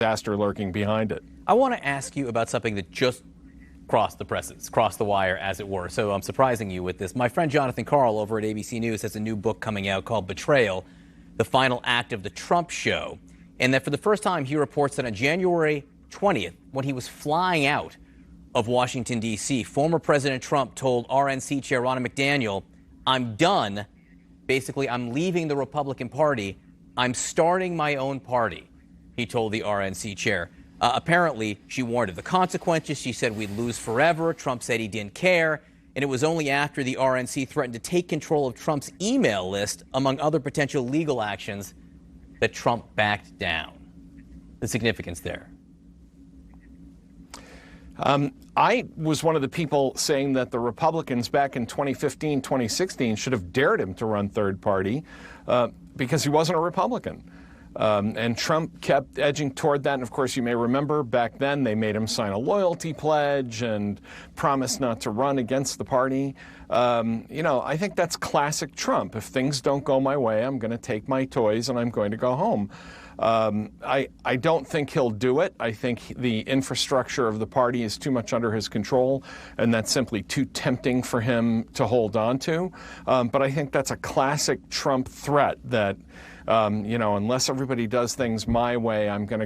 disaster lurking behind it. I want to ask you about something that just crossed the presses, crossed the wire, as it were. So I'm surprising you with this. My friend Jonathan Karl over at ABC News has a new book coming out called Betrayal, the Final Act of the Trump Show. And that for the first time, he reports that on January 20th, when he was flying out of Washington, D.C., former President Trump told RNC Chair Ronna McDaniel, "I'm done. Basically, I'm leaving the Republican Party. I'm starting my own party," he told the RNC chair. Apparently, she warned of the consequences. She said we'd lose forever. Trump said he didn't care. And it was only after the RNC threatened to take control of Trump's email list, among other potential legal actions, that Trump backed down. The significance there. I was one of the people saying that the Republicans back in 2015, 2016 should have dared him to run third party because he wasn't a Republican. And Trump kept edging toward that. And of course, you may remember back then they made him sign a loyalty pledge and promise not to run against the party. I think that's classic Trump. If things don't go my way, I'm going to take my toys and I'm going to go home. I don't think he'll do it. I think the infrastructure of the party is too much under his control, and that's simply too tempting for him to hold on to. But I think that's a classic Trump threat that, unless everybody does things my way, I'm going to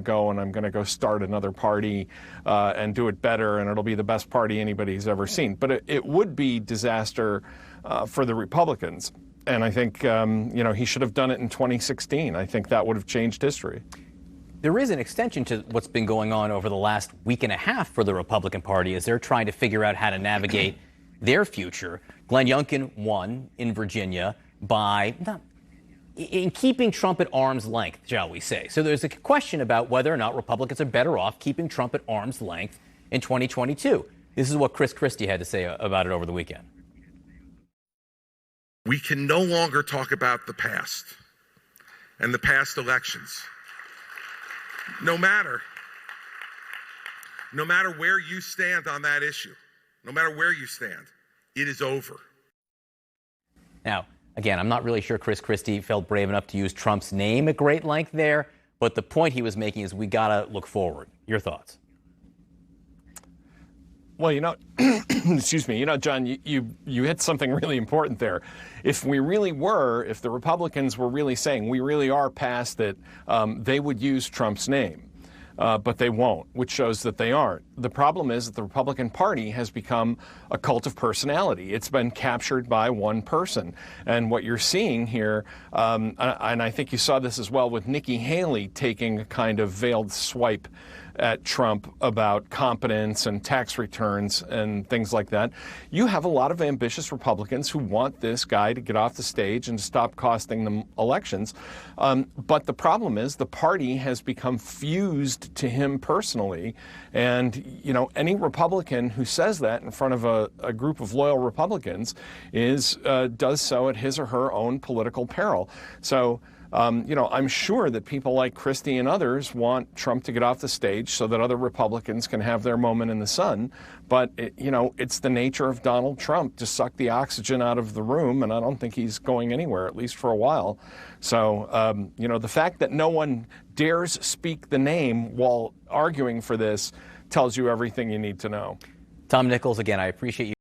go start another party and do it better, and it'll be the best party anybody's ever seen. But it would be disaster for the Republicans. And I think, he should have done it in 2016. I think that would have changed history. There is an extension to what's been going on over the last week and a half for the Republican Party as they're trying to figure out how to navigate their future. Glenn Youngkin won in Virginia in keeping Trump at arm's length, shall we say. So there's a question about whether or not Republicans are better off keeping Trump at arm's length in 2022. This is what Chris Christie had to say about it over the weekend. We can no longer talk about the past and the past elections. No matter where you stand on that issue, no matter where you stand, it is over. Now, again, I'm not really sure Chris Christie felt brave enough to use Trump's name at great length there, but the point he was making is we got to look forward. Your thoughts? Well, excuse me, John, you hit something really important there. If the Republicans were really saying we really are past it, they would use Trump's name. But they won't, which shows that they aren't. The problem is that the Republican Party has become a cult of personality. It's been captured by one person. And what you're seeing here, and I think you saw this as well with Nikki Haley taking a kind of veiled swipe at Trump about competence and tax returns and things like that. You have a lot of ambitious Republicans who want this guy to get off the stage and stop costing them elections. But the problem is the party has become fused to him personally. And, any Republican who says that in front of a group of loyal Republicans does so at his or her own political peril. So, I'm sure that people like Christie and others want Trump to get off the stage so that other Republicans can have their moment in the sun. But, it's the nature of Donald Trump to suck the oxygen out of the room, and I don't think he's going anywhere, at least for a while. So, the fact that no one dares speak the name while arguing for this tells you everything you need to know. Tom Nichols, again, I appreciate you.